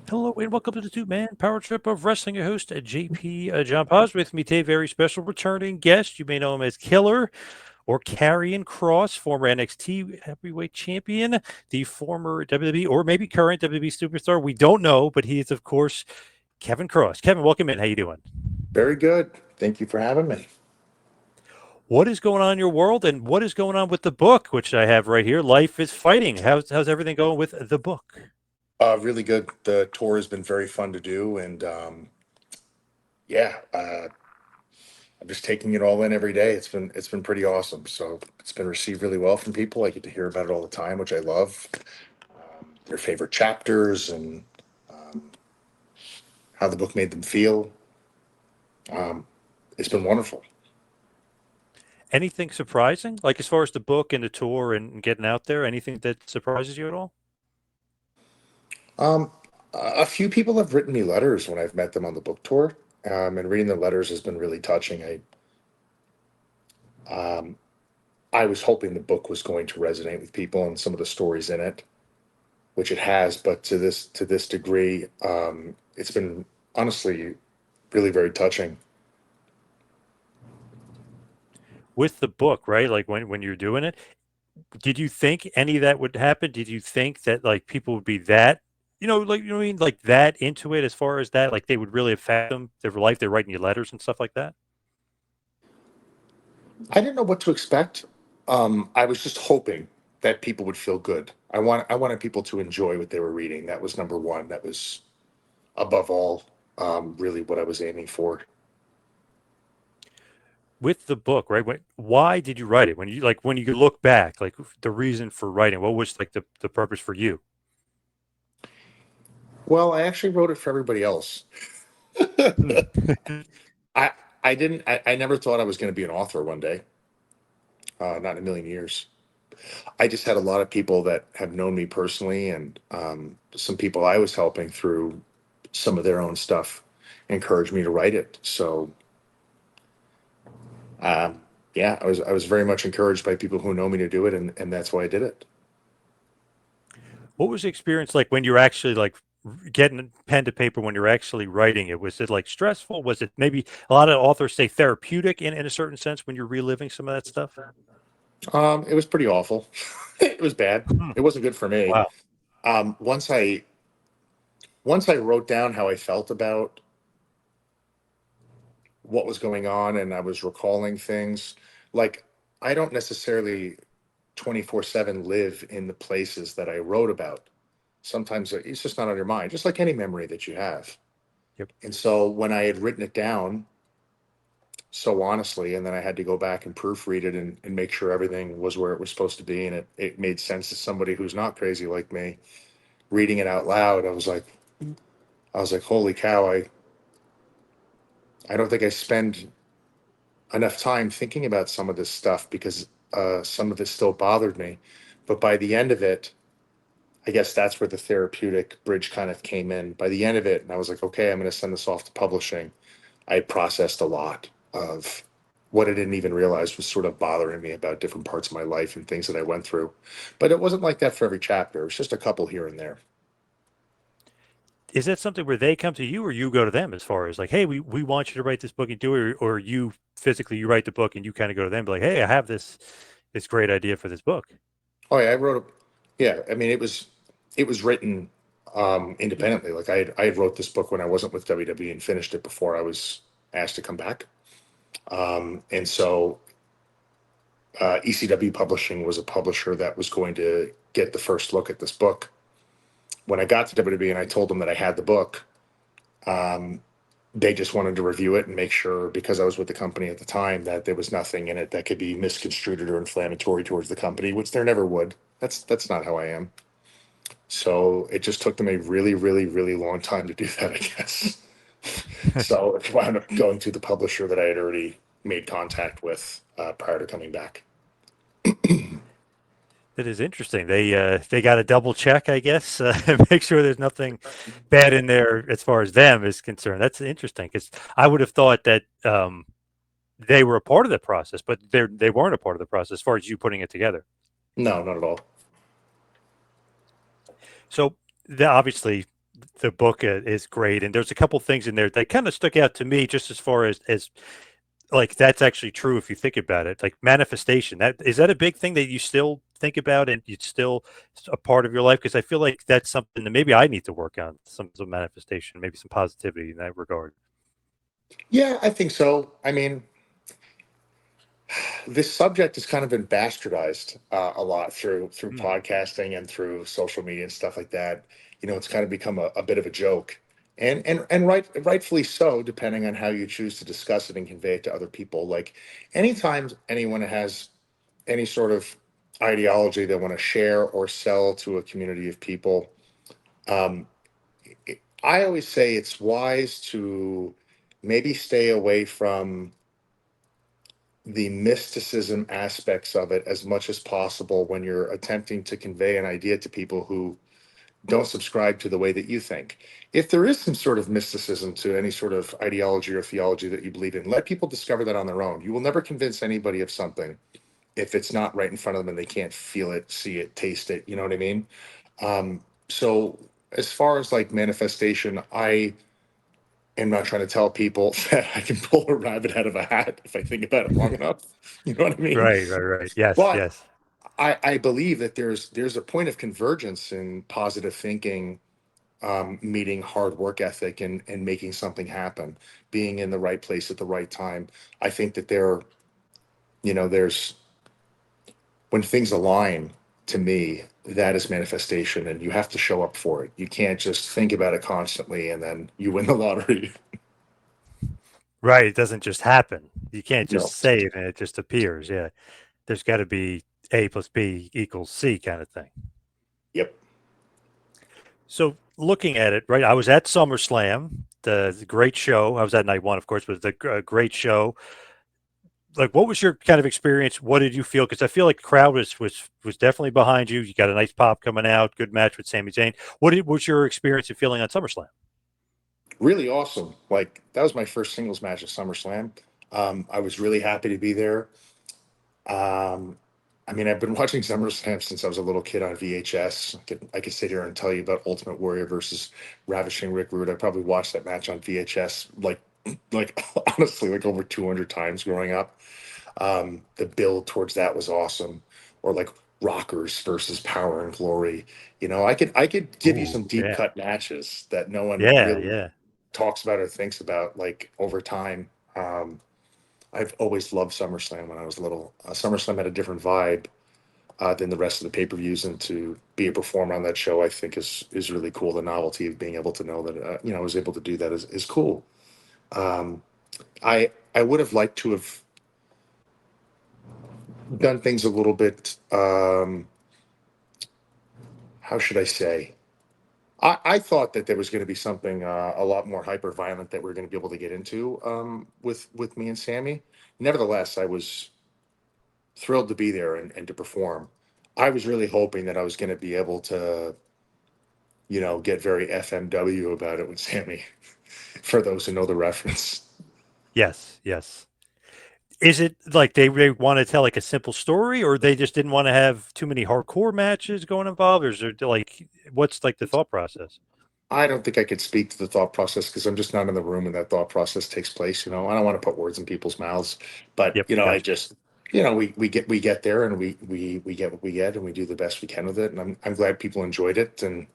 Hello and welcome to the two-man power trip of wrestling. Your host, John Poz. With me today, very special returning guest. You may know him as Killer or Karrion Kross, former NXT heavyweight champion, the former WWE or maybe current WWE superstar. We don't know, but he is, of course, Kevin Kross. Kevin, welcome in. How you doing? Very good. Thank you for having me. What is going on in your world, and what is going on with the book, which I have right here? Life is Fighting. How's everything going with the book? Really good. The tour has been very fun to do, and I'm just taking it all in every day. It's been pretty awesome. So it's been received really well from people. I get to hear about it all the time, which I love. Their favorite chapters and um, how the book made them feel. It's been wonderful. Anything surprising, like as far as the book and the tour and getting out there? Anything that surprises you at all? Um, a few people have written me letters when I've met them on the book tour, and reading the letters has been really touching. Um, I was hoping the book was going to resonate with people and some of the stories in it, which it has, but to this degree, it's been honestly really very touching. With the book, right? Like when you're doing it, did you think any of that would happen? Did you think that like people would be that, like you know what I mean, like that into it as far as that, like they would really affect them, their life, they're writing you letters and stuff like that? I didn't know what to expect. I was just hoping that people would feel good. I wanted people to enjoy what they were reading. That was number one. That was above all, really what I was aiming for. With the book, right? Why did you write it? When you look back, like the reason for writing, what was like the purpose for you? Well, I actually wrote it for everybody else. Hmm. I I didn't. I never thought I was going to be an author one day. Not in a million years. I just had a lot of people that have known me personally, and some people I was helping through some of their own stuff encouraged me to write it. So yeah, I was very much encouraged by people who know me to do it, and that's why I did it. What was the experience like when you're actually like getting pen to paper when you're actually writing it? Was it like stressful? Was it maybe a lot of authors say therapeutic in a certain sense when you're reliving some of that stuff? It was pretty awful. It was bad. Hmm. It wasn't good for me. Wow. Um, once I once I wrote down how I felt about what was going on, and I was recalling things, like I don't necessarily 24/7 live in the places that I wrote about. Sometimes it's just not on your mind, just like any memory that you have. Yep. And so when I had written it down so honestly, and then I had to go back and proofread it and make sure everything was where it was supposed to be, and it made sense to somebody who's not crazy like me, reading it out loud, I was like, holy cow, I don't think I spend enough time thinking about some of this stuff because some of it still bothered me. But by the end of it, I guess that's where the therapeutic bridge kind of came in. By the end of it, and I was like, okay, I'm going to send this off to publishing. I processed a lot of what I didn't even realize was sort of bothering me about different parts of my life and things that I went through. But it wasn't like that for every chapter. It was just a couple here and there. Is that something where they come to you or you go to them as far as like, hey, we want you to write this book and do it, or you physically you write the book and you kind of go to them and be like, hey, I have this great idea for this book. Oh yeah, I wrote a, yeah, I mean it was written independently. Like I had wrote this book when I wasn't with WWE and finished it before I was asked to come back. And so ECW Publishing was a publisher that was going to get the first look at this book. When I got to WWE and I told them that I had the book, um, they just wanted to review it and make sure, because I was with the company at the time, that there was nothing in it that could be misconstrued or inflammatory towards the company, which there never would. That's not how I am. So it just took them a really, really, really long time to do that, I guess. So it wound up going to the publisher that I had already made contact with prior to coming back. That is interesting. They got to double check, I guess, make sure there's nothing bad in there as far as them is concerned. That's interesting because I would have thought that they were a part of the process, but they weren't a part of the process as far as you putting it together. No, not at all. So obviously the book is great, and there's a couple things in there that kind of stuck out to me, just as far as like that's actually true if you think about it. Like manifestation, that is that a big thing that you still think about and it's still a part of your life? Because I feel like that's something that maybe I need to work on, some manifestation, maybe some positivity in that regard. Yeah, I think so. I mean, this subject has kind of been bastardized a lot through Mm, podcasting and through social media and stuff like that. It's kind of become a bit of a joke, and rightfully so, depending on how you choose to discuss it and convey it to other people. Like anytime anyone has any sort of ideology they want to share or sell to a community of people, um, I always say it's wise to maybe stay away from the mysticism aspects of it as much as possible when you're attempting to convey an idea to people who don't subscribe to the way that you think. If there is some sort of mysticism to any sort of ideology or theology that you believe in, let people discover that on their own. You will never convince anybody of something if it's not right in front of them and they can't feel it, see it, taste it. You know what I mean? So as far as like manifestation, I am not trying to tell people that I can pull a rabbit out of a hat if I think about it long enough. You know what I mean? right, right, right. Yes, But yes. I believe that there's a point of convergence in positive thinking, meeting hard work ethic, and making something happen, being in the right place at the right time. I think that there's when things align, to me, that is manifestation, and you have to show up for it. You can't just think about it constantly and then you win the lottery. Right. It doesn't just happen. You can't just No. say it and it just appears. Yeah. There's got to be A plus B equals C kind of thing. Yep. So looking at it, right, I was at SummerSlam, the great show. I was at night one, of course, but the great show. Like, what was your kind of experience? What did you feel? Because I feel like the crowd was definitely behind you. You got a nice pop coming out. Good match with Sami Zayn. Was your experience and feeling on SummerSlam? Really awesome. Like that was my first singles match at SummerSlam. I was really happy to be there. Um, I mean, I've been watching SummerSlam since I was a little kid on VHS. I could sit here and tell you about Ultimate Warrior versus Ravishing Rick Rude. I probably watched that match on VHS like honestly like over 200 times growing up. The build towards that was awesome. Or like Rockers versus Power and Glory. I could give you Ooh, some deep yeah, cut matches that no one yeah, really yeah. talks about or thinks about like over time. I've always loved SummerSlam when I was little. SummerSlam had a different vibe than the rest of the pay-per-views, and to be a performer on that show, I think is really cool. The novelty of being able to know that I was able to do that is cool. Um, I would have liked to have done things a little bit. How should I say? I thought that there was going to be something a lot more hyper violent that we are going to be able to get into with me and Sammy. Nevertheless, I was thrilled to be there and to perform. I was really hoping that I was going to be able to, get very FMW about it with Sammy, for those who know the reference. Yes, yes. Is it like they want to tell like a simple story, or they just didn't want to have too many hardcore matches going involved, or is there like what's like the thought process? I don't think I could speak to the thought process because I'm just not in the room when that thought process takes place. I don't want to put words in people's mouths, but Yep, I gotcha. just, we get there and we get what we get and we do the best we can with it. And I'm glad people enjoyed it, and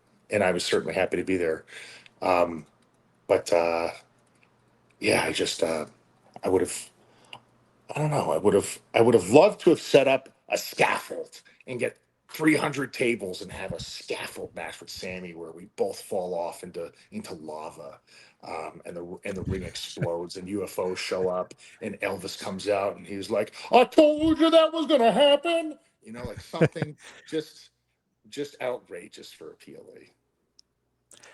I was certainly happy to be there. Um, but yeah, I would have, I don't know. I would have loved to have set up a scaffold and get 300 tables and have a scaffold match with Sammy where we both fall off into lava, and the ring explodes and UFOs show up and Elvis comes out and he's like, "I told you that was gonna happen." Like something just outrageous for a PLA.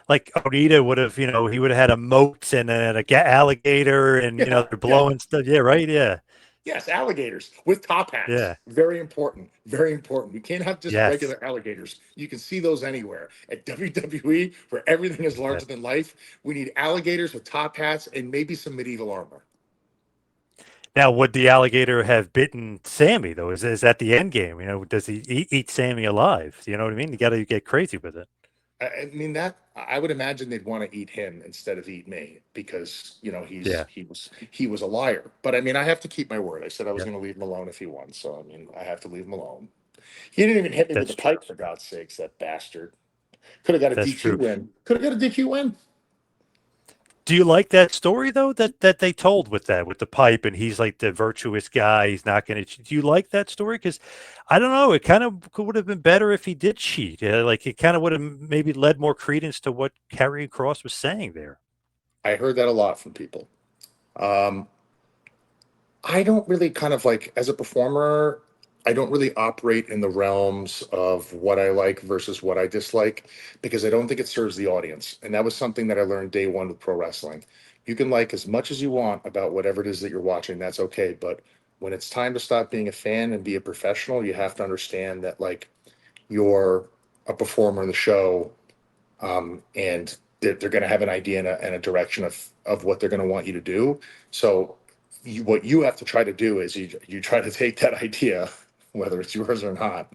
Like Onita would have, he would have had a moat and alligator, and Yeah, they're yeah. blowing stuff. Yeah, right. Yeah, Yes, alligators with top hats. yeah, Very important. Very important. We can't have just yes, regular alligators. You can see those anywhere. At WWE, where everything is yeah. larger than life, we need alligators with top hats and maybe some medieval armor. Now, would the alligator have bitten Sammy though? Is that the end game? Does he eat Sammy alive? You know what I mean? You got to get crazy with it. I mean that I would imagine they'd want to eat him instead of eat me because Yeah. he was a liar. But I mean I have to keep my word. I said I was Yeah. going to leave him alone if he won. So I mean I have to leave him alone. He didn't even hit me with the That's true. pipe for God's sakes. That bastard could have got a That's DQ true. win. Could have got a DQ win. Do you like that story though that they told with that with the pipe and he's like the virtuous guy? He's not going to. Do you like that story? Because I don't know. It kind of would have been better if he did cheat. Like it kind of would have maybe led more credence to what Karrion Kross was saying there. I heard that a lot from people. Um, I don't really kind of like as a performer, I don't really operate in the realms of what I like versus what I dislike because I don't think it serves the audience. And that was something that I learned day one with pro wrestling. You can like as much as you want about whatever it is that you're watching, that's okay. But when it's time to stop being a fan and be a professional, you have to understand that like you're a performer in the show, and they're going to have an idea and a direction of what they're going to want you to do. So what you have to try to do is you try to take that idea, whether it's yours or not,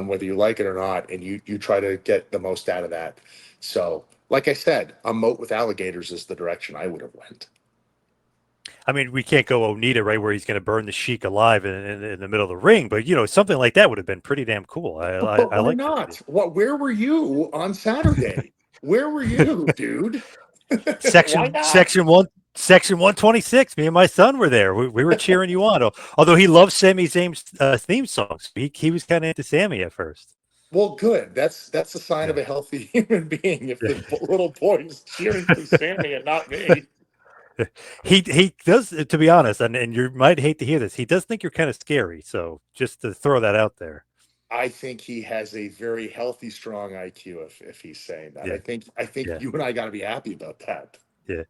whether you like it or not, and you try to get the most out of that. So, like I said, a moat with alligators is the direction I would have went. I mean, we can't go Onita right where he's going to burn the Sheik alive in the middle of the ring, but something like that would have been pretty damn cool. But I why like that not? idea. What? Where were you on Saturday? Where were you, dude? Why Section not? section one section 126. Me and my son were there. We were cheering you on. Although he loves Sami Zayn's theme songs, he was kind of into Sammy at first. Well, good. That's a sign of Yeah. a healthy human being. If Yeah. the little boy is cheering for Sammy and not me, He does, to be honest, and you might hate to hear this. He does think you're kind of scary. So just to throw that out there. I think he has a very healthy, strong IQ. If he's saying that, Yeah. I think Yeah. you and I got to be happy about that. Yeah.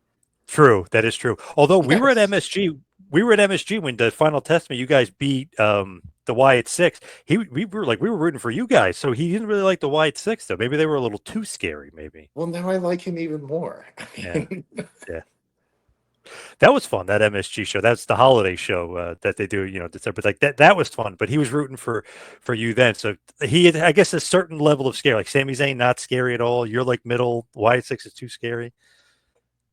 True. That is true. Although Yes. We were at MSG when the final testament you guys beat the Wyatt Six. We were rooting for you guys. So he didn't really like the Wyatt Six though. Maybe they were a little too scary, maybe. Well, now I like him even more. Yeah. Yeah. That was fun, that MSG show. That's the holiday show that they do, December. Like that was fun, but he was rooting for you then. So he had, I guess, a certain level of scare. Like Sami Zayn, not scary at all. You're like middle. Wyatt Six is too scary.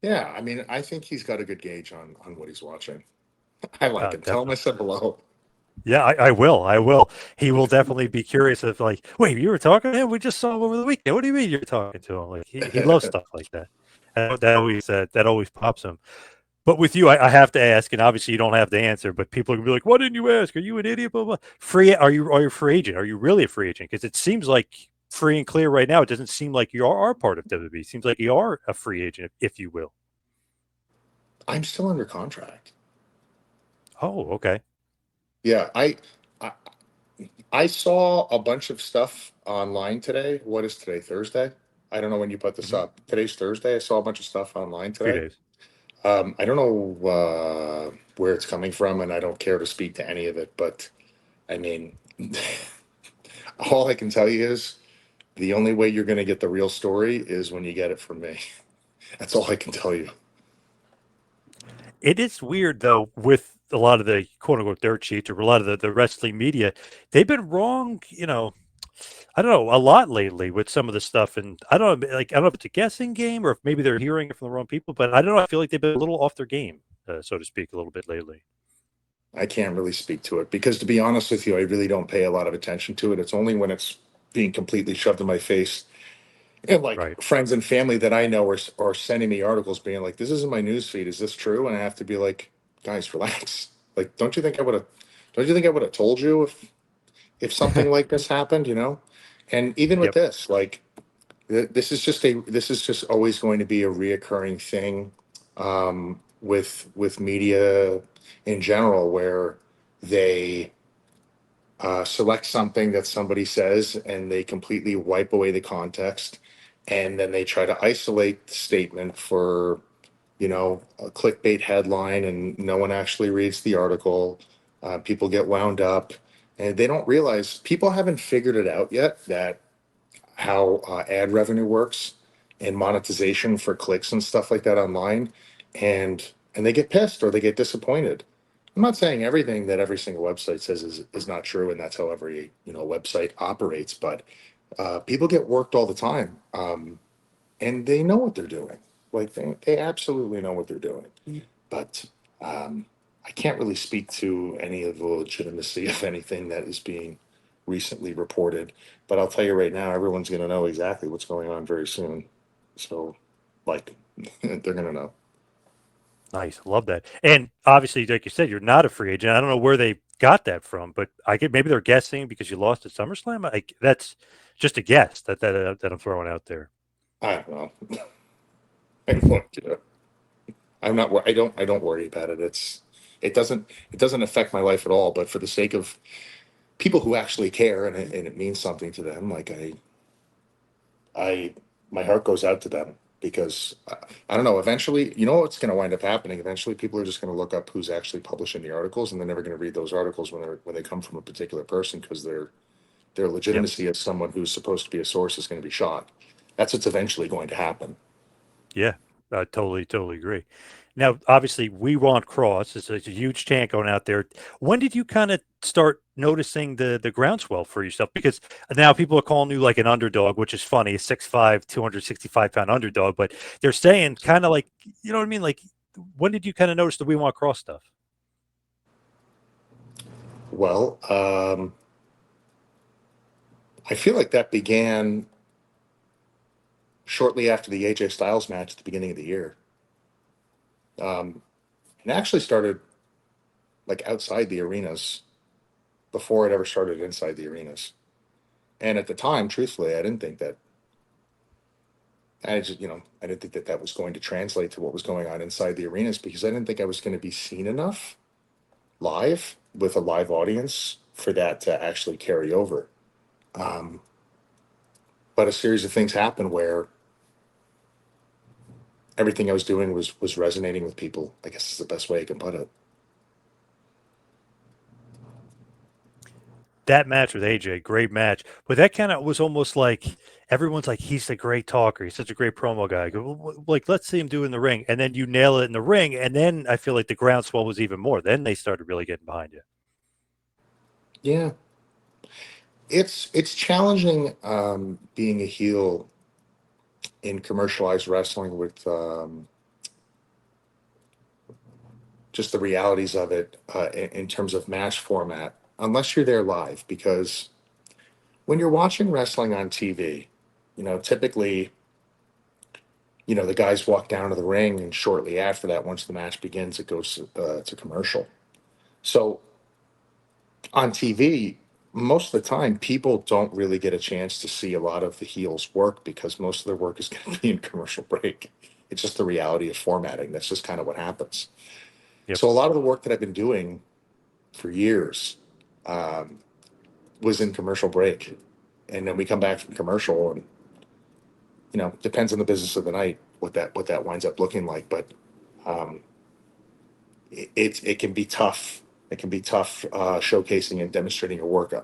Yeah, I mean, I think he's got a good gauge on what he's watching. I like him. Tell him I Definitely. said hello. Yeah, I will. I will. He will definitely be curious of like, wait, you were talking to him? We just saw him over the weekend. What do you mean you're talking to him? Like he loves stuff like that. And that always pops him. But with you, I have to ask, and obviously you don't have to answer, but people are gonna be like, why didn't you ask? Are you an idiot? Blah, blah. Are you a free agent? Are you really a free agent? Because it seems like free and clear right now. It doesn't seem like you are part of WWE. It seems like you are a free agent, if you will. I'm still under contract. Oh, okay. Yeah, I I saw a bunch of stuff online today. What is today? Thursday? I don't know when you put this Hmm. up. Today's Thursday. I saw a bunch of stuff online Few today. days. I don't know where it's coming from, and I don't care to speak to any of it. But I mean, all I can tell you is the only way you're going to get the real story is when you get it from me. That's all I can tell you. It is weird though with a lot of the quote unquote dirt sheets or a lot of the wrestling media. They've been wrong, I don't know, a lot lately with some of the stuff. And I don't know if it's a guessing game or if maybe they're hearing it from the wrong people, but I don't know. I feel like they've been a little off their game, so to speak, a little bit lately. I can't really speak to it because, to be honest with you, I really don't pay a lot of attention to it. It's only when it's being completely shoved in my face. And Right. like friends and family that I know are sending me articles being like, "This isn't my news feed. Is this true?" And I have to be like, "Guys, relax. Like, don't you think I would have told you if something like this happened? You know?" And even with Yep. this, like, this is just always going to be a reoccurring thing, with media in general, where they select something that somebody says and they completely wipe away the context, and then they try to isolate the statement for a clickbait headline, and no one actually reads the article. People get wound up, and they don't realize people haven't figured it out yet that how ad revenue works and monetization for clicks and stuff like that online, and they get pissed or they get disappointed. I'm not saying everything that every single website says is not true, and that's how every website operates. But People get worked all the time, and they know what they're doing. Like they absolutely know what they're doing. But I can't really speak to any of the legitimacy of anything that is being recently reported. But I'll tell you right now, everyone's going to know exactly what's going on very soon. So, like, they're going to know. Nice, love that. And obviously, like you said, you're not a free agent. I don't know where they got that from, but I get maybe they're guessing because you lost at SummerSlam. That's just a guess that I'm throwing out there. I don't know. I don't want to. I'm not. I don't. I don't worry about it. It doesn't. It doesn't affect my life at all. But for the sake of people who actually care and it means something to them, like I, my heart goes out to them because I don't know. Eventually, you know what's going to wind up happening. Eventually, people are just going to look up who's actually publishing the articles, and they're never going to read those articles when they come from a particular person because their Yep. legitimacy as someone who's supposed to be a source is going to be shot. That's what's eventually going to happen. Yeah. I totally agree. Now, obviously, we want Cross. It's a huge chant going out there. When did you kind of start noticing the groundswell for yourself? Because now people are calling you like an underdog, which is funny, a 6'5", 265-pound underdog. But they're saying kind of like, you know what I mean? Like, when did you kind of notice the we want Cross stuff? Well, I feel like that began shortly after the AJ Styles match at the beginning of the year. And actually started like outside the arenas before it ever started inside the arenas. And at the time, truthfully, I didn't think that. I just, I didn't think that that was going to translate to what was going on inside the arenas because I didn't think I was going to be seen enough live with a live audience for that to actually carry over. Um, but a series of things happened where everything I was doing was resonating with people. I guess is the best way I can put it. That match with AJ, great match. But that kind of was almost like everyone's like, he's a great talker. He's such a great promo guy. I go, "Well, like, let's see him do in the ring. And then you nail it in the ring. And then I feel like the groundswell was even more. Then they started really getting behind you. Yeah, it's challenging being a heel in commercialized wrestling with just the realities of it in terms of match format, unless you're there live. Because when you're watching wrestling on TV, typically, the guys walk down to the ring, and shortly after that, once the match begins, it goes to commercial. So on TV, most of the time, people don't really get a chance to see a lot of the heels work because most of their work is going to be in commercial break. It's just the reality of formatting. That's just kind of what happens. Yep. So a lot of the work that I've been doing for years um, was in commercial break, and then we come back from commercial, and depends on the business of the night what that winds up looking like. But um, it can be tough. It can be tough showcasing and demonstrating your work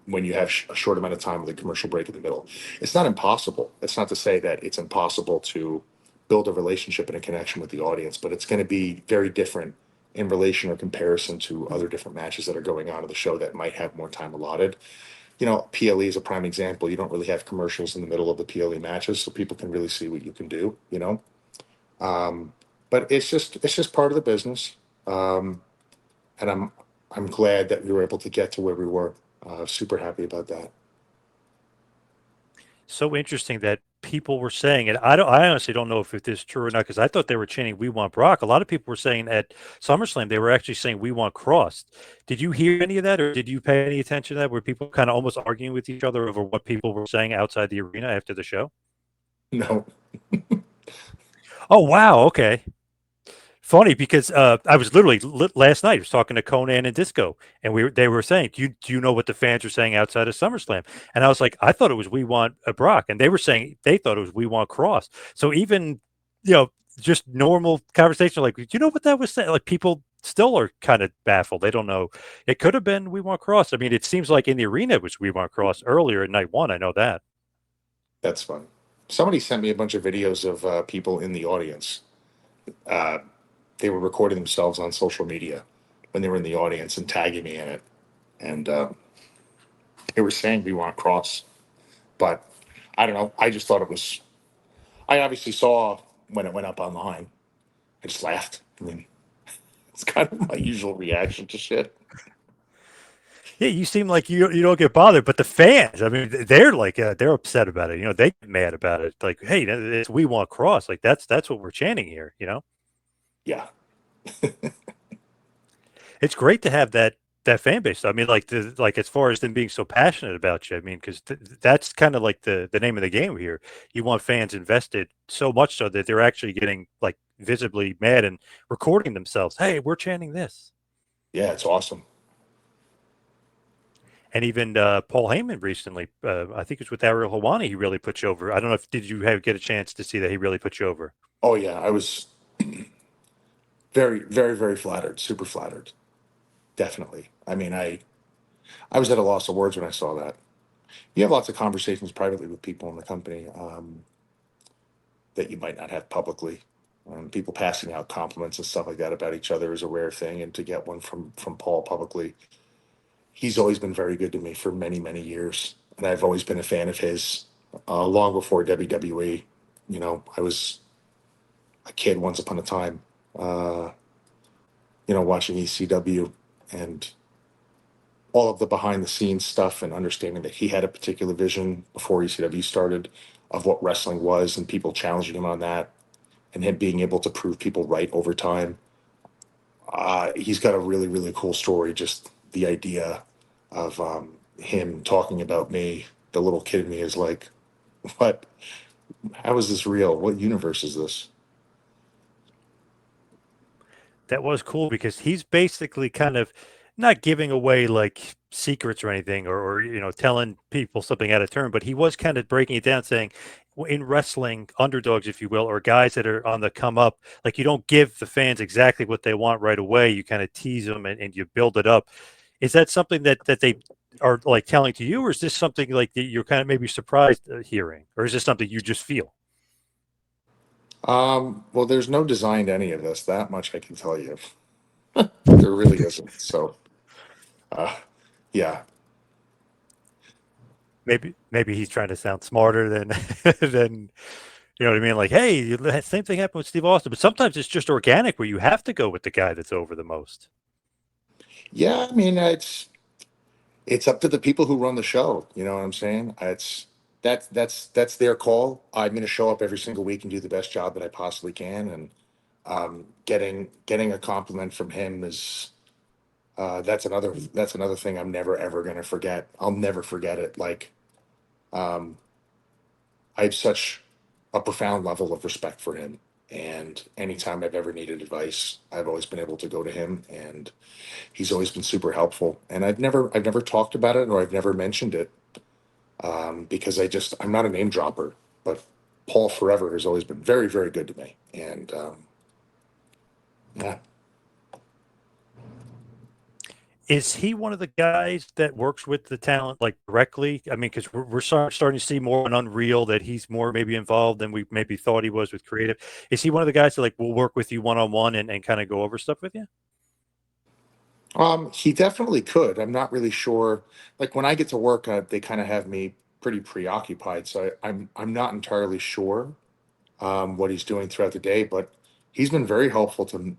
when you have a short amount of time with a commercial break in the middle. It's not impossible. It's not to say that it's impossible to build a relationship and a connection with the audience, but it's going to be very different in relation or comparison to other different matches that are going on in the show that might have more time allotted. PLE is a prime example. You don't really have commercials in the middle of the PLE matches, so people can really see what you can do. Um, but it's just part of the business. Um, and I'm glad that we were able to get to where we were. Super happy about that. So interesting that people were saying it. I honestly don't know if it is true or not because I thought they were chanting "We want Brock." A lot of people were saying at SummerSlam they were actually saying "We want Cross." Did you hear any of that, or did you pay any attention to that? Were people kind of almost arguing with each other over what people were saying outside the arena after the show? No, Oh wow, okay. Funny because I was literally last night. I was talking to Conan and Disco, and they were saying, "Do you know what the fans are saying outside of SummerSlam?" And I was like, "I thought it was We Want a Brock," and they were saying they thought it was We Want Cross. So even just normal conversation, like, "Do you know what that was saying?" Like people still are kind of baffled. They don't know. It could have been We Want Cross. I mean, it seems like in the arena it was We Want Cross earlier in night one. I know that. that's fun. Somebody sent me a bunch of videos of people in the audience. Uh, they were recording themselves on social media when they were in the audience and tagging me in it, and they were saying "We want Cross." But I don't know. I just thought it was. I obviously saw when it went up online. I just laughed. I mean, it's kind of my usual reaction to shit. Yeah, you seem like you don't get bothered, but the fans, I mean, they're like they're upset about it. You know, they get mad about it. Like, hey, we want Cross. Like that's what we're chanting here. You know, Yeah. it's great to have that fan base. I mean, like as far as them being so passionate about you. I mean, because that's kind of like the name of the game here. You want fans invested so much so that they're actually getting like visibly mad and recording themselves. Hey, we're chanting this. Yeah, it's awesome. And even Paul Heyman recently, I think it was with Ariel Helwani, he really put you over. I don't know if did you get a chance to see that he really put you over. Oh yeah, I was very, very, very flattered. Super flattered. Definitely. I mean, I was at a loss of words when I saw that. You have lots of conversations privately with people in the company that you might not have publicly. People passing out compliments and stuff like that about each other is a rare thing, and to get one from Paul publicly, he's always been very good to me for many, many years, and I've always been a fan of his. Long before WWE, you know, I was a kid once upon a time, uh, watching ECW and all of the behind the scenes stuff, and understanding that he had a particular vision before ECW started of what wrestling was, and people challenging him on that, and him being able to prove people right over time. He's got a really, really cool story. Just the idea of him talking about me, the little kid in me is like, what? How is this real? What universe is this? That was cool because he's basically kind of not giving away like secrets or anything or telling people something out of turn, but he was kind of breaking it down, saying in wrestling, underdogs, if you will, or guys that are on the come up, like you don't give the fans exactly what they want right away. You kind of tease them and you build it up. Is that something that they are like telling to you, or is this something like that you're kind of maybe surprised hearing, or is this something you just feel? Well, there's no design to any of this. That much I can tell you. There really isn't. So, uh, yeah. Maybe he's trying to sound smarter than than you know what I mean. Like, hey, the same thing happened with Steve Austin, but sometimes it's just organic where you have to go with the guy that's over the most. Yeah, I mean, it's up to the people who run the show. You know what I'm saying? That's their call. I'm going to show up every single week and do the best job that I possibly can. And getting a compliment from him is that's another thing I'm never ever going to forget. I'll never forget it. Like um, I have such a profound level of respect for him. And anytime I've ever needed advice, I've always been able to go to him, and he's always been super helpful. And I've never talked about it, or I've never mentioned it, because I'm not a name dropper. But Paul Forever has always been very, very good to me. And yeah. Is he one of the guys that works with the talent like directly? I mean, because we're starting to see more on Unreal that he's more maybe involved than we maybe thought he was with creative. Is he one of the guys that like will work with you one on one and kind of go over stuff with you? He definitely could. I'm not really sure. Like when I get to work, they kind of have me pretty preoccupied, so I'm not entirely sure what he's doing throughout the day. But he's been very helpful to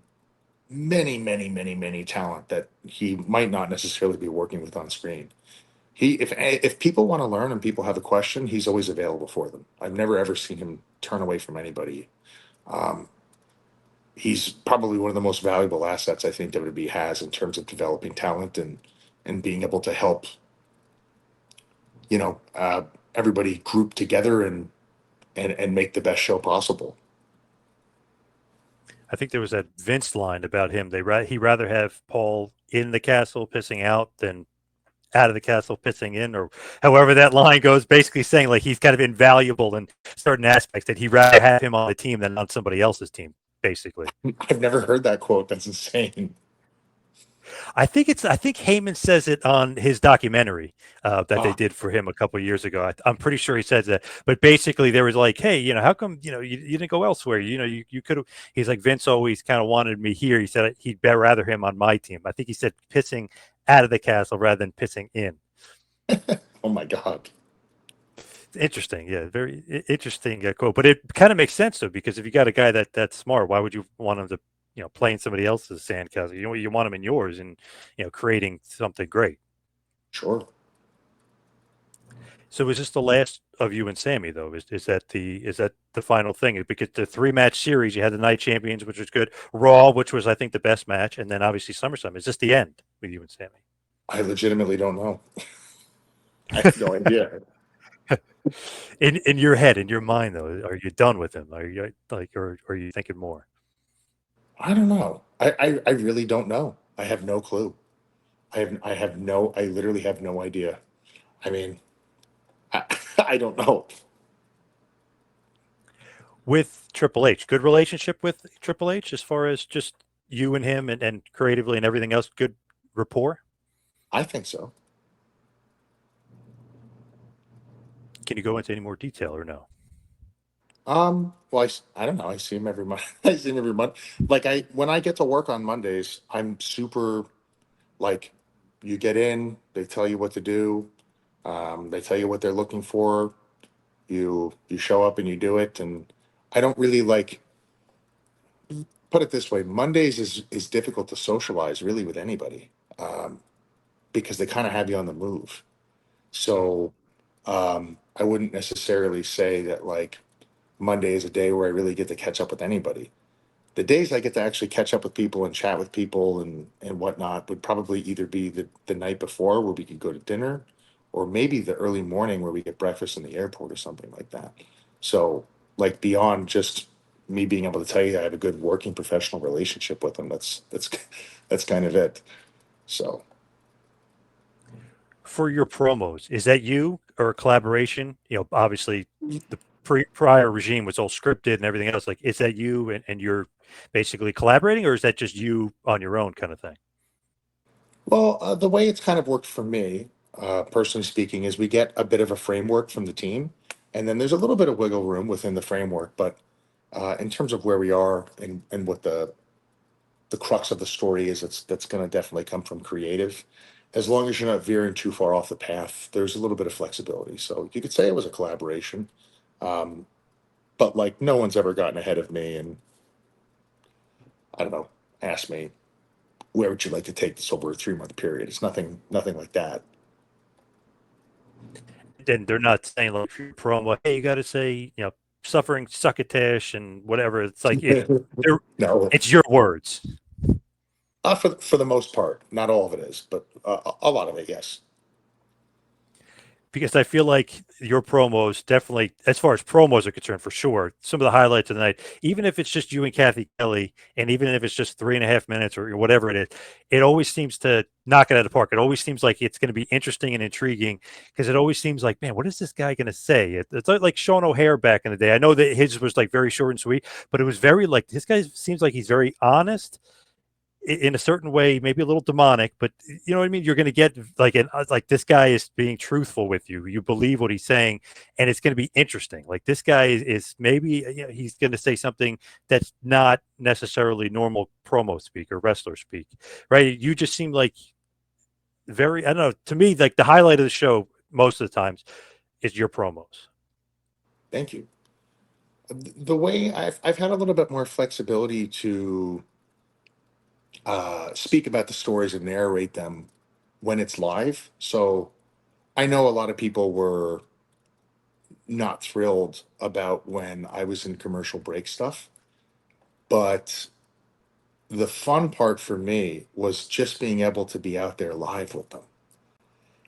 many, many, many, many talent that he might not necessarily be working with on screen. If people want to learn and people have a question, he's always available for them. I've never ever seen him turn away from anybody. Um, he's probably one of the most valuable assets I think WWE has in terms of developing talent and being able to help you know uh, everybody group together and make the best show possible. I think there was that Vince line about him. He rather have Paul in the castle pissing out than out of the castle pissing in, or however that line goes. Basically saying like he's kind of invaluable in certain aspects that he'd rather have him on the team than on somebody else's team. Basically, I've never heard that quote. That's insane. I think Heyman says it on his documentary that they Ah, did for him a couple of years ago. I'm pretty sure he says that. But basically, there was like, hey, how come you didn't go elsewhere? You could have. He's like Vince always kind of wanted me here. He said he'd rather him on my team. I think he said pissing out of the castle rather than pissing in. oh my god. Interesting. Yeah, very interesting quote. But it kind of makes sense though, because if you got a guy that's smart, why would you want him to, play in somebody else's sandcastle? You want him in yours and creating something great. Sure. So is this the last of you and Sammy though? Is that the final thing? Because the 3-match series, you had the Night Champions, which was good, Raw, which was I think the best match, and then obviously SummerSlam. Is this the end with you and Sammy? I legitimately don't know. I have no idea. In your head, in your mind though, are you done with him? Are you like, or are you thinking more? I don't know. I really don't know. I have no clue. I literally have no idea. I mean, I, I don't know. With Triple H, good relationship with Triple H as far as just you and him and creatively and everything else, good rapport. I think so. Can you go into any more detail or no? Well, I don't know. I see him every month. I see him every month. Like when I get to work on Mondays, I'm super like, you get in, they tell you what to do, they tell you what they're looking for. You show up and you do it, and I don't really like, put it this way. Mondays is difficult to socialize really with anybody, because they kind of have you on the move. So I wouldn't necessarily say that like Monday is a day where I really get to catch up with anybody. The days I get to actually catch up with people and chat with people and whatnot would probably either be the night before where we could go to dinner, or maybe the early morning where we get breakfast in the airport or something like that. So like beyond just me being able to tell you I have a good working professional relationship with them, that's kind of it. So For your promos, is that you or a collaboration? Obviously the prior regime was all scripted and everything else. Like, is that you and you're basically collaborating, or is that just you on your own kind of thing? well, the way it's kind of worked for me, personally speaking, is we get a bit of a framework from the team, and then there's a little bit of wiggle room within the framework. But in terms of where we are and what the crux of the story is, that's going to definitely come from creative. As long as you're not veering too far off the path, there's a little bit of flexibility. So you could say it was a collaboration, um, but like no one's ever gotten ahead of me and I don't know, asked me where would you like to take this over a 3 month period. It's nothing like that. And they're not saying like for your promo, hey, you got to say, suffering succotash and whatever. It's like they're, No, it's your words. for the most part, not all of it is, but a lot of it, yes. Because I feel like your promos definitely, as far as promos are concerned, for sure, some of the highlights of the night, even if it's just you and Kathy Kelly, and even if it's just 3.5 minutes or whatever it is, it always seems to knock it out of the park. It always seems like it's going to be interesting and intriguing because it always seems like, man, what is this guy going to say? It's like Sean O'Hare back in the day. I know that his was like very short and sweet, but it was very like this guy seems like he's very honest in a certain way, maybe a little demonic, but you know what I mean? You're going to get like this guy is being truthful with you. You believe what he's saying, and it's going to be interesting. Like this guy is maybe he's going to say something that's not necessarily normal promo speak or wrestler speak, right? You just seem like very, I don't know, to me, like the highlight of the show most of the times is your promos. Thank you. The way I've had a little bit more flexibility to speak about the stories and narrate them when it's live. So I know a lot of people were not thrilled about when I was in commercial break stuff, but the fun part for me was just being able to be out there live with them.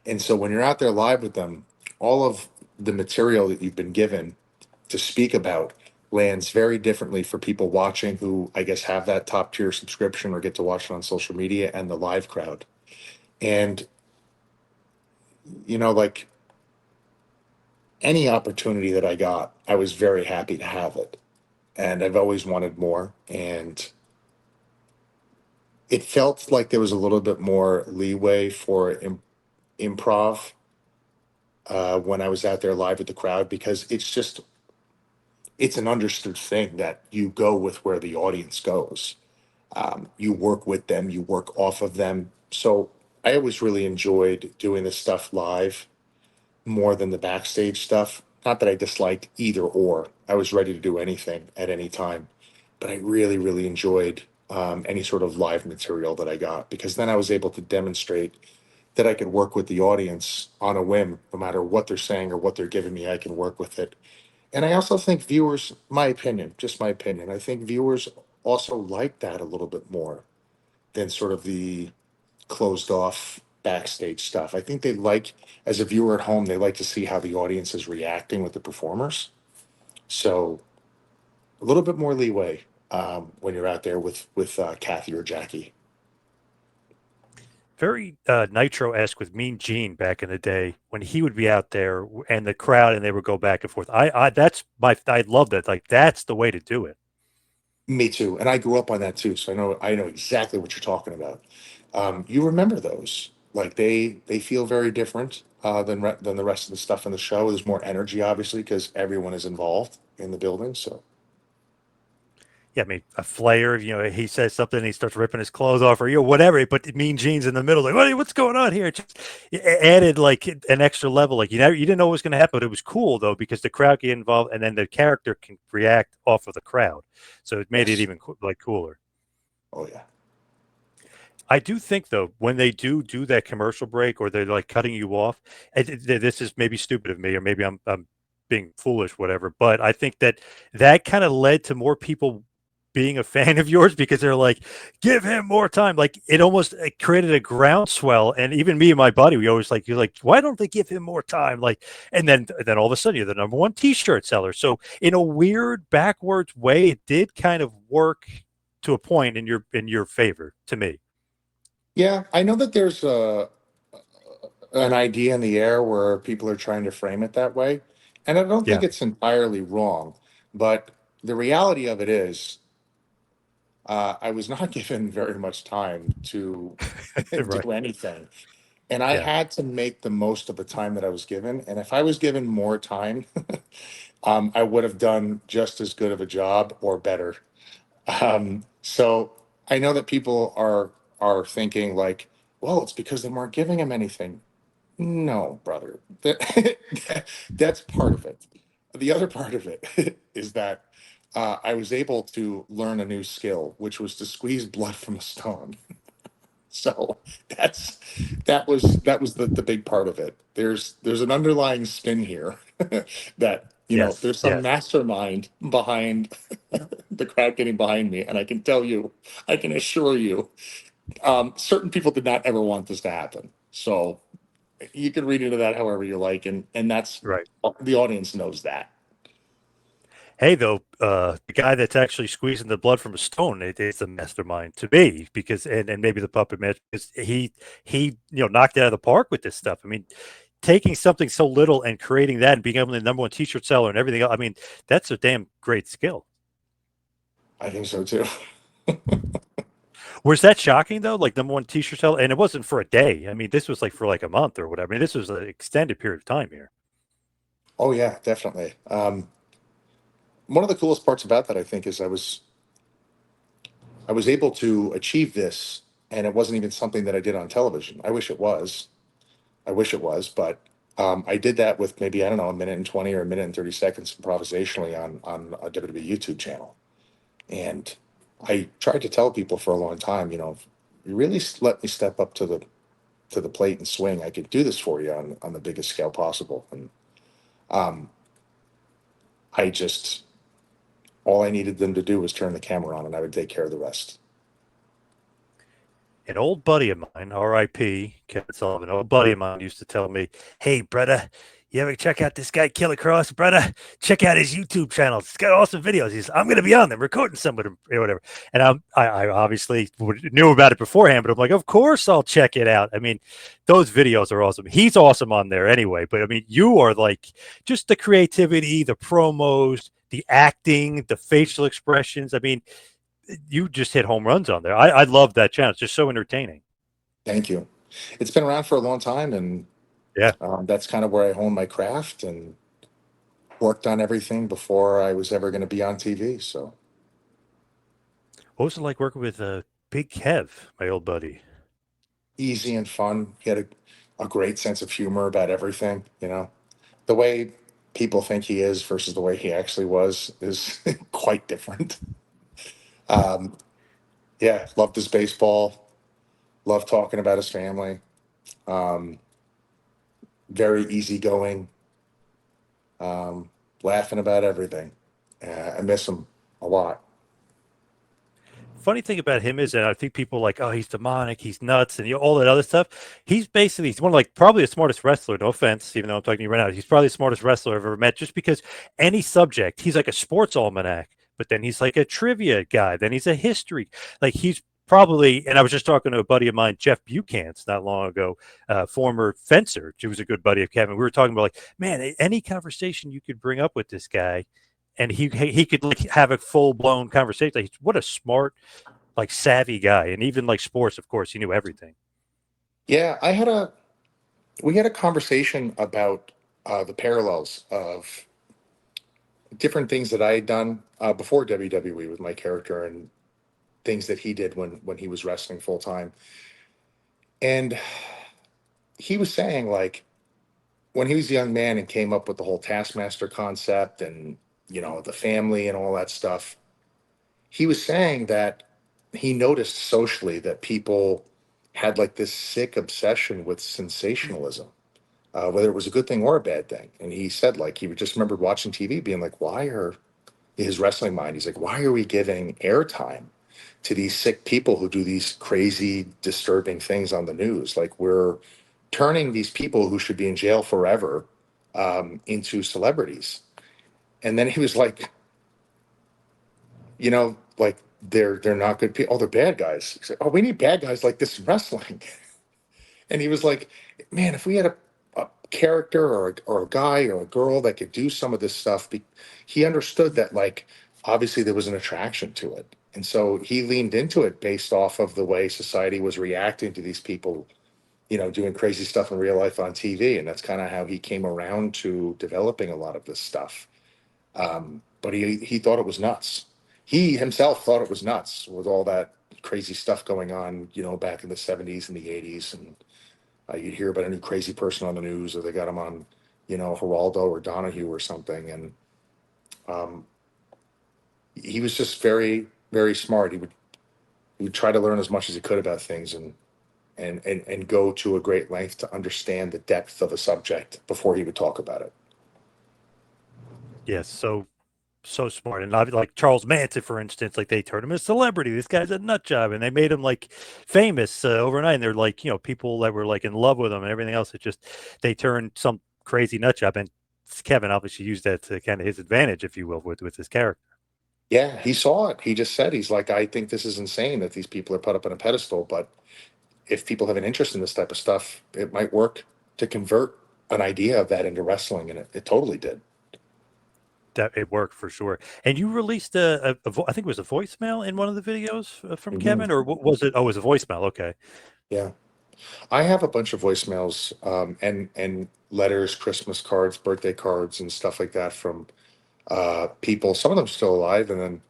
And so when you're out there live with them, all of the material that you've been given to speak about lands very differently for people watching who I guess have that top tier subscription or get to watch it on social media and the live crowd. And like any opportunity that I got, I was very happy to have it. And I've always wanted more. And it felt like there was a little bit more leeway for improv when I was out there live with the crowd, because it's an understood thing that you go with where the audience goes. You work with them, you work off of them. So I always really enjoyed doing this stuff live more than the backstage stuff. not that I disliked either or. I was ready to do anything at any time, but I really, really enjoyed any sort of live material that I got, because then I was able to demonstrate that I could work with the audience on a whim, no matter what they're saying or what they're giving me. I can work with it. And I also think viewers, my opinion, just my opinion, I think viewers also like that a little bit more than sort of the closed off backstage stuff. I think they like, as a viewer at home, they like to see how the audience is reacting with the performers. So a little bit more leeway when you're out there with Kathy or Jackie. Very Nitro-esque with Mean Gene back in the day when he would be out there and the crowd and they would go back and forth. I love that. Like that's the way to do it. Me too, and I grew up on that too, so I know exactly what you're talking about. You remember those? Like they feel very different than the rest of the stuff in the show. There's more energy, obviously, because everyone is involved in the building. So Yeah, I mean, a Flair, he says something and he starts ripping his clothes off or, whatever. He put Mean Gene's in the middle. Like, what's going on here? It just added like an extra level. Like, you didn't know what was going to happen, but it was cool though, because the crowd get involved and then the character can react off of the crowd. So it made it yes, even cooler. oh yeah, I do think though, when they do that commercial break or they're like cutting you off, this is maybe stupid of me, or maybe I'm being foolish, whatever. But I think that kind of led to more people being a fan of yours because they're like, give him more time. Like it created a groundswell. And even me and my buddy, we always you're like, why don't they give him more time? Like, and then all of a sudden you're the number one T-shirt seller. So in a weird backwards way, it did kind of work to a point in your favor to me. yeah. I know that there's an idea in the air where people are trying to frame it that way, and I don't think Yeah. it's entirely wrong. But the reality of it is, I was not given very much time to Right. do anything. And I Yeah. had to make the most of the time that I was given. And if I was given more time, I would have done just as good of a job or better. So I know that people are thinking like, well, it's because they weren't giving him anything. No, brother. That's part of it. The other part of it is that I was able to learn a new skill, which was to squeeze blood from a stone. So that's that was the big part of it. There's an underlying spin here that Yes. there's some Yes. mastermind behind the crowd getting behind me, and I can tell you, I can assure you, certain people did not ever want this to happen. So you can read into that however you like, and that's Right. the audience knows that. Hey, though, the guy that's actually squeezing the blood from a stone, it's a mastermind to me because, and maybe the puppet match, because he knocked it out of the park with this stuff. I mean, taking something so little and creating that and being able to be the number one T-shirt seller and everything else. I mean, that's a damn great skill. I think so too. Was that shocking though? Like number one T-shirt seller, and it wasn't for a day. I mean, this was like for like a month or whatever. I mean, this was an extended period of time here. Oh yeah, definitely. One of the coolest parts about that, I think, is I was able to achieve this, and it wasn't even something that I did on television. I wish it was. I wish it was, but I did that with maybe, I don't know, a minute and 20 or a minute and 30 seconds improvisationally on a WWE YouTube channel. And I tried to tell people for a long time, if you really let me step up to the plate and swing, I could do this for you on the biggest scale possible. And um, I just all I needed them to do was turn the camera on, and I would take care of the rest. An old buddy of mine, R.I.P. Kevin Sullivan, an old buddy of mine used to tell me, "Hey, brother, you ever check out this guy Killer Kross, brother? Check out his YouTube channel. It's got awesome videos. I'm going to be on them, recording some of them, or whatever." And I obviously knew about it beforehand, but I'm like, of course I'll check it out. I mean, those videos are awesome. He's awesome on there anyway. But I mean, you are like just the creativity, the promos, the acting, the facial expressions. I mean, you just hit home runs on there. I love that channel. It's just so entertaining. Thank you. It's been around for a long time, and Yeah. that's kind of where I honed my craft and worked on everything before I was ever going to be on TV. So What was it like working with Big Kev, my old buddy? easy and fun. He had a great sense of humor about everything. The way people think he is versus the way he actually was is quite different. Um, yeah, loved his baseball, loved talking about his family. Um, very easygoing, um, laughing about everything. I miss him a lot. Funny thing about him is that I think people are like, oh, he's demonic, he's nuts, and all that other stuff. He's one of like probably the smartest wrestler. No offense, even though I'm talking to you right now. He's probably the smartest wrestler I've ever met. Just because any subject, he's like a sports almanac, but then he's like a trivia guy. Then he's a history. Like he's probably. And I was just talking to a buddy of mine, Jeff Buchans, not long ago, former fencer. He was a good buddy of Kevin. We were talking about like, man, any conversation you could bring up with this guy and he could like have a full blown conversation. Like, what a smart, like savvy guy, and even like sports, of course, he knew everything. Yeah, we had a conversation about the parallels of different things that I had done before WWE with my character and things that he did when he was wrestling full time. And he was saying like when he was a young man and came up with the whole Taskmaster concept and the family and all that stuff, he was saying that he noticed socially that people had like this sick obsession with sensationalism, whether it was a good thing or a bad thing. And he said like he just remembered watching TV being like, why are his wrestling mind? He's like, why are we giving airtime to these sick people who do these crazy, disturbing things on the news? Like we're turning these people who should be in jail forever into celebrities. And then he was like, like they're not good people. Oh, they're bad guys. He's like, oh, we need bad guys like this in wrestling. And he was like, man, if we had a character or a guy or a girl that could do some of this stuff, he understood that like obviously there was an attraction to it. And so he leaned into it based off of the way society was reacting to these people, doing crazy stuff in real life on TV. And that's kind of how he came around to developing a lot of this stuff. But he thought it was nuts. He himself thought it was nuts with all that crazy stuff going on, back in the 70s and the 80s. And you'd hear about a new crazy person on the news, or they got him on, Geraldo or Donahue or something. And um, he was just very, very smart. He would try to learn as much as he could about things and go to a great length to understand the depth of a subject before he would talk about it. Yes, so smart. And like Charles Manson, for instance, like they turned him a celebrity. This guy's a nut job, and they made him like famous overnight. And they're like, people that were like in love with him and everything else. It just they turned some crazy nut job, and Kevin obviously used that to kind of his advantage, if you will, with his character. Yeah, he saw it. He just said, he's like, I think this is insane that these people are put up on a pedestal, but if people have an interest in this type of stuff, it might work to convert an idea of that into wrestling, and it totally did. That it worked for sure. And you released I think it was a voicemail in one of the videos from Mhm. Kevin, or what was it? Oh, it was a voicemail. Okay. Yeah, I have a bunch of voicemails and letters, Christmas cards, birthday cards, and stuff like that from people. Some of them still alive, and then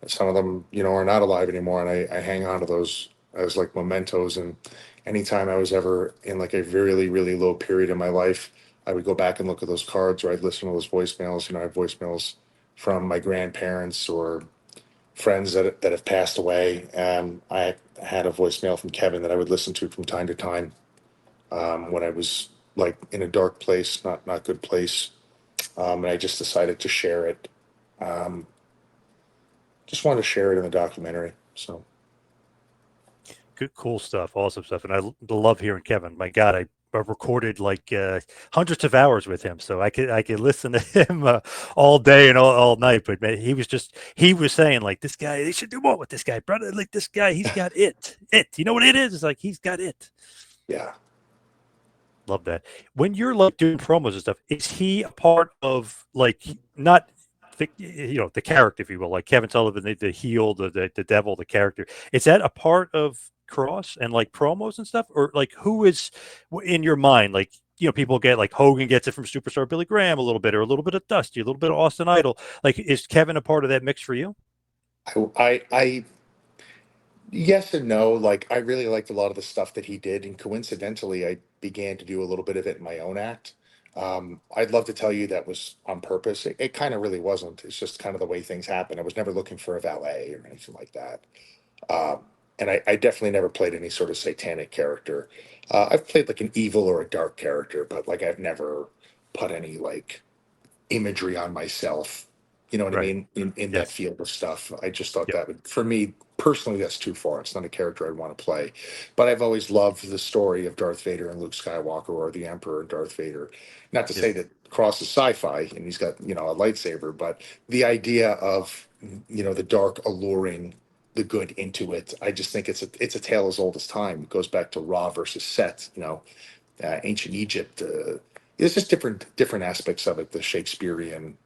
some of them, are not alive anymore. And I hang on to those as like mementos. And anytime I was ever in like a really, really low period in my life, I would go back and look at those cards, or I'd listen to those voicemails. I have voicemails from my grandparents or friends that have passed away. I had a voicemail from Kevin that I would listen to from time to time when I was like in a dark place, not good place, and I just decided to share it. Um, just wanted to share it in the documentary. So Good, cool stuff, awesome stuff, and love hearing Kevin. My God, I recorded like hundreds of hours with him, so I could listen to him all day and all night. But man, he was saying like this guy, they should do more with this guy, brother. Like this guy, he's got it. You know what it is? It's like he's got it. yeah, Love that. When you're like doing promos and stuff, is he a part of like not the character, if you will, like Kevin Sullivan, the heel, the devil, the character? Is that a part of Cross and like promos and stuff, or like who is in your mind? Like people get like Hogan gets it from Superstar Billy Graham a little bit, or a little bit of Dusty, a little bit of Austin Idol. Like, is Kevin a part of that mix for you? I yes and no. Like I really liked a lot of the stuff that he did, and coincidentally, I began to do a little bit of it in my own act. I'd love to tell you that was on purpose. It kind of really wasn't. It's just kind of the way things happen. I was never looking for a valet or anything like that. Um, and I definitely never played any sort of satanic character. I've played like an evil or a dark character, but like I've never put any like imagery on myself. You know what I Right. mean? In that Yes. field of stuff. I just thought Yep. that would, for me personally, that's too far. It's not a character I'd want to play. But I've always loved the story of Darth Vader and Luke Skywalker, or the Emperor and Darth Vader. Not to Yep. say that Cross is sci-fi and he's got, a lightsaber, but the idea of, the dark alluring the good into it. I just think it's a tale as old as time. It goes back to Ra versus Set, ancient Egypt. There's just different aspects of it, the Shakespearean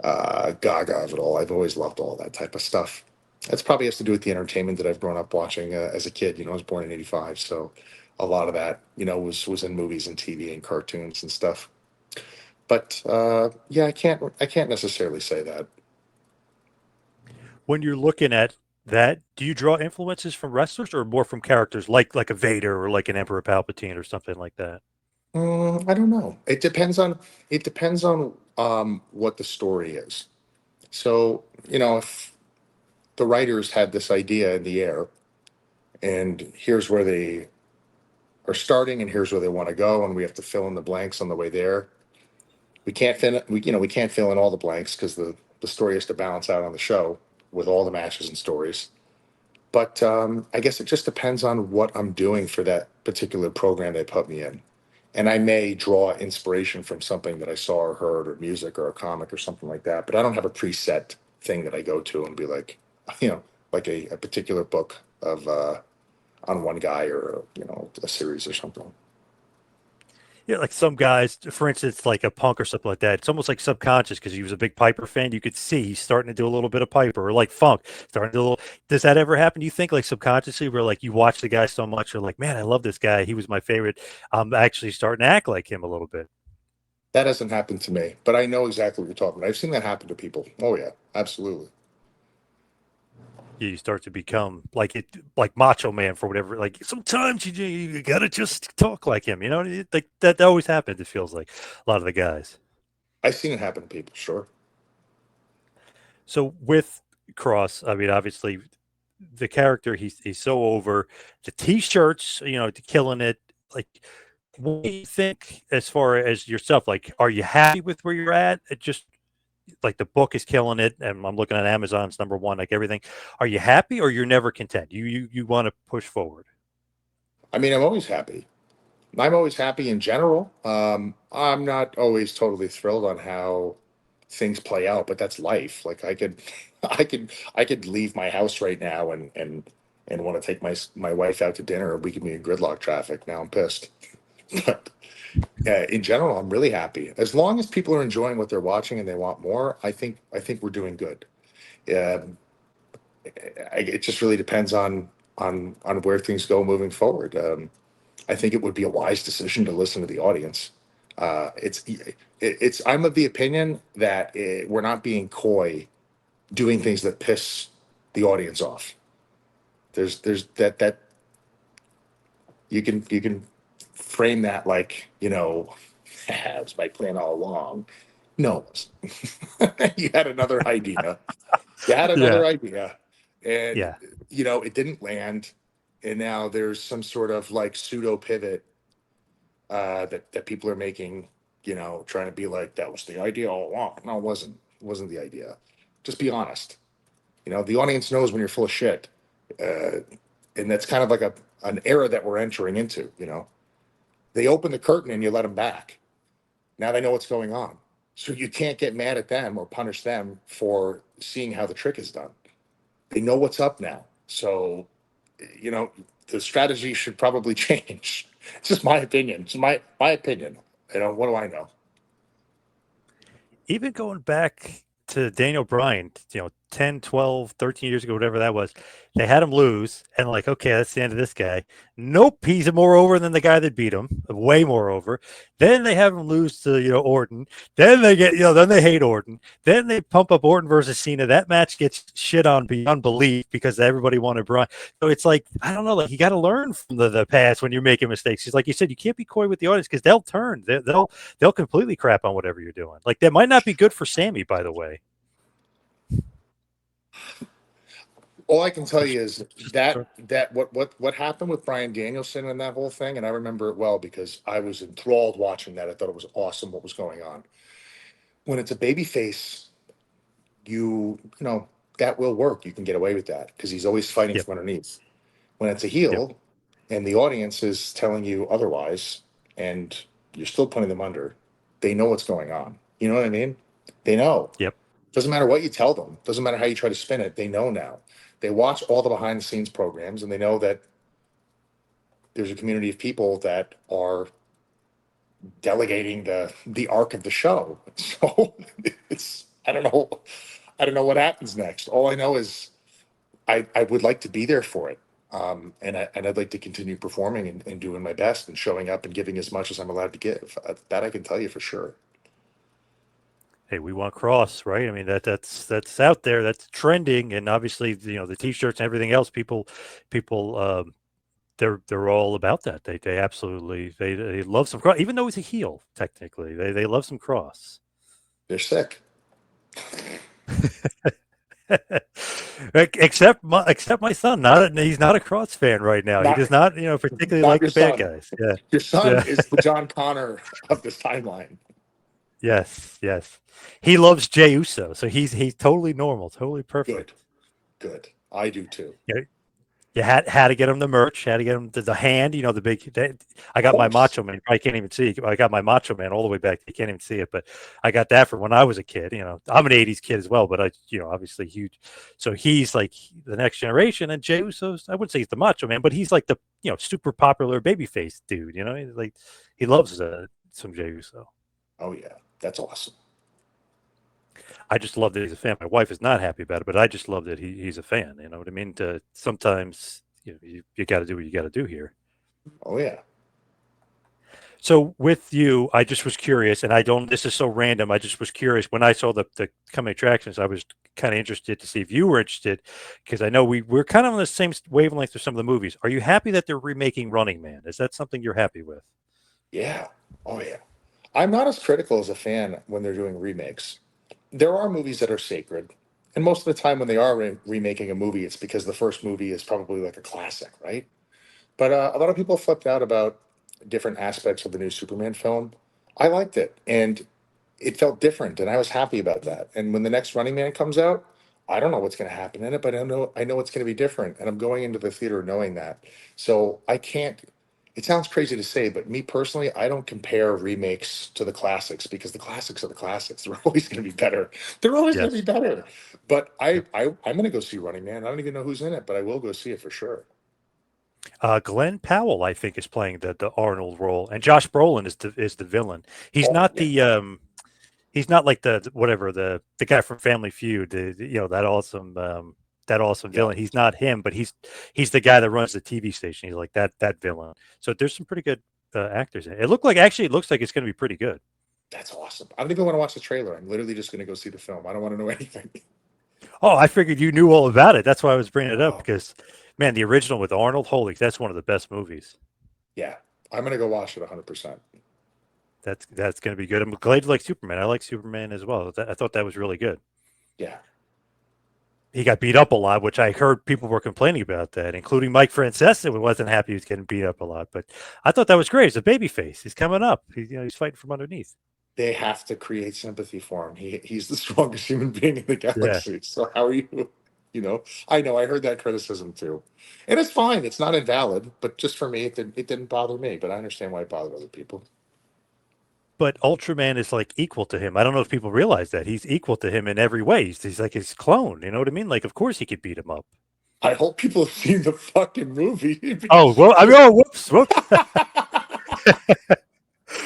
gaga of it all. I've always loved all that type of stuff. That's probably has to do with the entertainment that I've grown up watching as a kid. I was born in '85, so a lot of that, was in movies and TV and cartoons and stuff. But yeah, I can't necessarily say that. When you're looking at that, do you draw influences from wrestlers or more from characters like a Vader or like an Emperor Palpatine or something like that? I don't know. It depends on what the story is. So if the writers had this idea in the air, and here's where they are starting, and here's where they want to go, and we have to fill in the blanks on the way there. We can't fill in all the blanks because the story has to balance out on the show with all the matches and stories. But I guess it just depends on what I'm doing for that particular program they put me in. And I may draw inspiration from something that I saw or heard, or music or a comic or something like that. But I don't have a preset thing that I go to and be like, like a particular book of on one guy, or a series or something. Yeah, like some guys, for instance, like a Punk or something like that. It's almost like subconscious because he was a big Piper fan. You could see he's starting to do a little bit of Piper, or like Funk starting to do a little. Does that ever happen? Do you think like subconsciously, where like you watch the guy so much, you're like, man, I love this guy. He was my favorite. I'm actually starting to act like him a little bit. That hasn't happened to me, but I know exactly what you're talking about. I've seen that happen to people. Oh yeah, absolutely. You start to become like it, like Macho Man for whatever. Like sometimes you gotta just talk like him. Like that always happens. It feels like a lot of the guys. I've seen it happen to people. Sure. So with Cross, I mean, obviously the character he's so over. The t-shirts, killing it. Like, what do you think as far as yourself? Like, are you happy with where you're at? It just like the book is killing it, and I'm looking at Amazon's number one, like everything. Are you happy, or you're never content? You want to push forward? I mean, I'm always happy. I'm always happy in general. I'm not always totally thrilled on how things play out, but that's life. Like I could leave my house right now and want to take my wife out to dinner. We could be in gridlock traffic. Now I'm pissed. But in general, I'm really happy. As long as people are enjoying what they're watching and they want more, I think we're doing good. Um, it just really depends on where things go moving forward. I think it would be a wise decision to listen to the audience. It's. I'm of the opinion that we're not being coy, doing things that piss the audience off. There's that you can frame that like it was my plan all along. No, it wasn't. You had another idea. You had Yeah, another idea, and yeah. it didn't land, and now there's some sort of like pseudo pivot that people are making, trying to be like that was the idea all along. No, it wasn't. It wasn't the idea. Just be honest. The audience knows when you're full of shit, uh, and that's kind of like an era that we're entering into. They open the curtain and you let them back. Now they know what's going on, so you can't get mad at them or punish them for seeing how the trick is done. They know what's up now, so you know the strategy should probably change. It's just my opinion. It's my opinion. What do I know? Even going back to Daniel Bryan, 10, 12, 13 years ago, whatever that was, they had him lose and like, okay, that's the end of this guy. Nope, he's more over than the guy that beat him, way more over. Then they have him lose to, Orton. Then they get, then they hate Orton. Then they pump up Orton versus Cena. That match gets shit on beyond belief because everybody wanted Brian. So it's like, I don't know, like you got to learn from the past when you're making mistakes. It's like you said, you can't be coy with the audience because they'll turn. They'll completely crap on whatever you're doing. Like that might not be good for Sammy, by the way. All I can tell you is that what happened with Bryan Danielson and that whole thing, and I remember it well because I was enthralled watching that. I thought it was awesome what was going on. When it's a baby face, you know that will work. You can get away with that because he's always fighting from underneath. When it's a heel, and the audience is telling you otherwise, and you're still putting them under, they know what's going on. You know what I mean? They know. Yep. Doesn't matter what you tell them. Doesn't matter how you try to spin it. They know now. They watch all the behind the scenes programs and they know that there's a community of people that are delegating the arc of the show. So I don't know what happens next. All I know is I would like to be there for it. And I'd like to continue performing and doing my best and showing up and giving as much as I'm allowed to give. That I can tell you for sure. Hey, we want Kross, right? I mean that's out there, that's trending, and obviously the T-shirts and everything else. People, they're all about that. They absolutely they love some Kross, even though he's a heel. Technically, they love some Kross. They're sick. except my son. He's not a Kross fan right now. He does not particularly like the bad guys. Yeah, your son is the John Connor of this timeline. Yes. He loves Jey Uso, so he's totally normal, totally perfect. Good. I do too. You had to get him the merch, had to get him the hand, the big. I got my Macho Man. I can't even see. I got my Macho Man all the way back. You can't even see it, but I got that from when I was a kid. I'm an '80s kid as well, but I, obviously huge. So he's like the next generation, and Jey Uso's. I wouldn't say he's the Macho Man, but he's like the super popular babyface dude. Like he loves some Jey Uso. Oh yeah, that's awesome. I just love that he's a fan. My wife is not happy about it, but I just love that he's a fan. You know what I mean? Sometimes you got to do what you got to do here. Oh yeah. So with you, I just was curious, and this is so random. I just was curious when I saw the coming attractions. I was kind of interested to see if you were interested, because I know we're kind of on the same wavelength of some of the movies. Are you happy that they're remaking Running Man? Is that something you're happy with? Yeah. Oh yeah. I'm not as critical as a fan when they're doing remakes. There are movies that are sacred, and most of the time when they are remaking a movie, it's because the first movie is probably like a classic, right? But a lot of people flipped out about different aspects of the new Superman film. I liked it, and it felt different, and I was happy about that. And when the next Running Man comes out, I don't know what's going to happen in it, but I know it's going to be different, and I'm going into the theater knowing that. So I can't. It sounds crazy to say, but me personally, I don't compare remakes to the classics because the classics are the classics. They're always going to be better. They're always going to be better. But I'm going to go see Running Man. I don't even know who's in it, but I will go see it for sure. Glenn Powell, I think, is playing the Arnold role, and Josh Brolin is the villain. He's not he's not like the guy from Family Feud, that awesome villain. He's not him, but he's the guy that runs the TV station. He's like that villain. So there's some pretty good actors in it. It looks like it's going to be pretty good. That's awesome. I don't even want to watch the trailer. I'm literally just going to go see the film. I don't want to know anything. Oh, I figured you knew all about it. That's why I was bringing it up, because man, the original with Arnold, that's one of the best movies. Yeah, I'm going to go watch it 100%. That's going to be good. I'm glad you like Superman. I like Superman as well. I thought that was really good. Yeah. He got beat up a lot, which I heard people were complaining about that, including Mike Francesa, who wasn't happy he was getting beat up a lot. But I thought that was great. He's a babyface. He's coming up. He's fighting from underneath. They have to create sympathy for him. He's the strongest human being in the galaxy. Yeah. So how are you? I know I heard that criticism too, and it's fine. It's not invalid, but just for me, it didn't bother me. But I understand why it bothered other people. But Ultraman is like equal to him. I don't know if people realize that he's equal to him in every way. He's like his clone. You know what I mean? Like, of course he could beat him up. I hope people have seen the fucking movie. Oh well, whoops.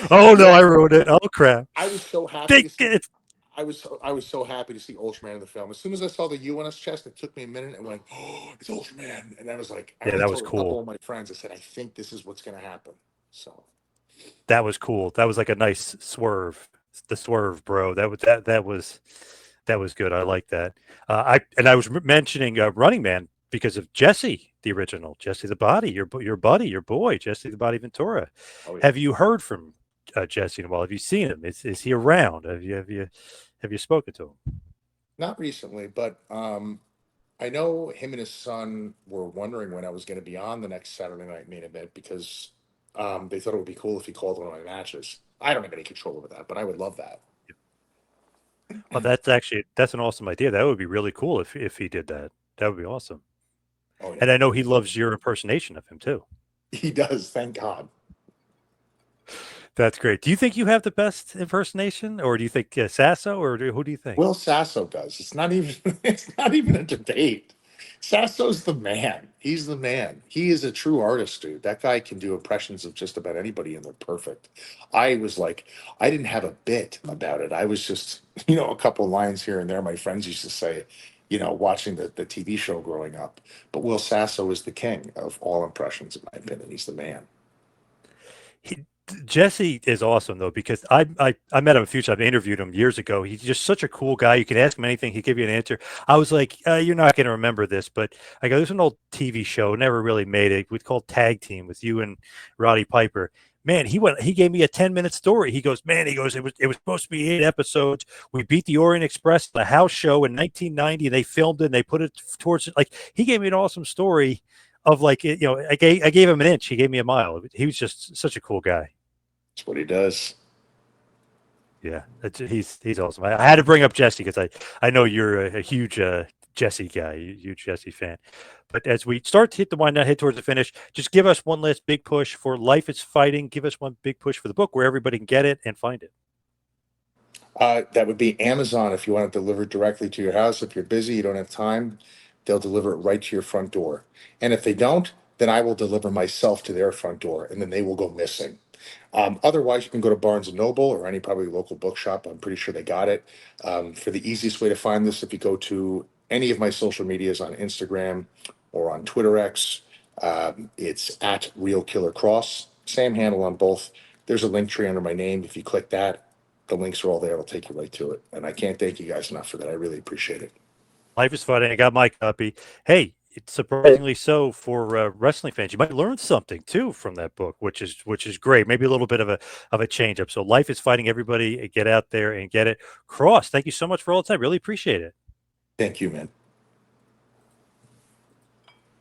Oh no, I wrote it. Oh crap! I was so happy. I was so happy to see Ultraman in the film. As soon as I saw the U on his chest, it took me a minute and went, "Oh, it's Ultraman!" And I was like, I Yeah, already that was told a couple cool. of my friends. I said, I think this is what's going to happen. So That was cool. That was like a nice swerve. The swerve, bro. That was good. I like that. I was mentioning Running Man because of Jesse, the original Jesse the Body, your buddy, your boy, Jesse the Body Ventura. oh yeah, Have you heard from Jesse in a while? Have you seen him? Is he around? Have you spoken to him? not recently, but I know him and his son were wondering when I was going to be on the next Saturday Night Main Event because they thought it would be cool if he called one of my matches. I don't have any control over that, but I would love that. Well, that's an awesome idea. That would be really cool if he did that. That would be awesome. Oh yeah, And I know he loves your impersonation of him too. he does. Thank God. That's great. Do you think you have the best impersonation, or do you think Sasso, or who do you think? Will Sasso does. It's not even. It's not even a debate. Sasso's the man. He's the man. He is a true artist, dude. That guy can do impressions of just about anybody, and they're perfect. I was like, I didn't have a bit about it. I was just, a couple lines here and there. My friends used to say, watching the TV show growing up. But Will Sasso is the king of all impressions, in my opinion. He's the man. He, Jesse is awesome though because I met him a few times. I interviewed him years ago. He's just such a cool guy. You can ask him anything, he'd give you an answer. I was like, you're not going to remember this, but I go, there's an old TV show, never really made it. We called Tag Team with you and Roddy Piper. Man, he gave me a 10-minute story. He goes, it was supposed to be 8 episodes. We beat the Orient Express, the house show in 1990. They filmed it and they put it towards it. Like he gave me an awesome story of like, I gave him an inch. He gave me a mile. He was just such a cool guy. That's what he does. Yeah, he's awesome. I had to bring up Jesse because I know you're a huge Jesse guy, huge Jesse fan. But as we start to hit the wind down, head towards the finish, just give us one last big push for Life is Fighting. Give us one big push for the book where everybody can get it and find it. That would be Amazon if you want it delivered directly to your house. If you're busy, you don't have time, they'll deliver it right to your front door. And if they don't, then I will deliver myself to their front door, and then they will go missing. Otherwise, you can go to Barnes and Noble or any probably local bookshop. I'm pretty sure they got it. For the easiest way to find this, if you go to any of my social medias on Instagram or on Twitter X, it's at Real Killer Kross. Same handle on both. There's a link tree under my name. If you click that, the links are all there. It'll take you right to it. And I can't thank you guys enough for that. I really appreciate it. Life is Fighting. I got my copy. Hey, it's surprisingly so for wrestling fans. You might learn something too from that book, which is great. Maybe a little bit of a change up. So Life is Fighting. Everybody, get out there and get it. Kross, thank you so much for all the time. Really appreciate it. Thank you, man.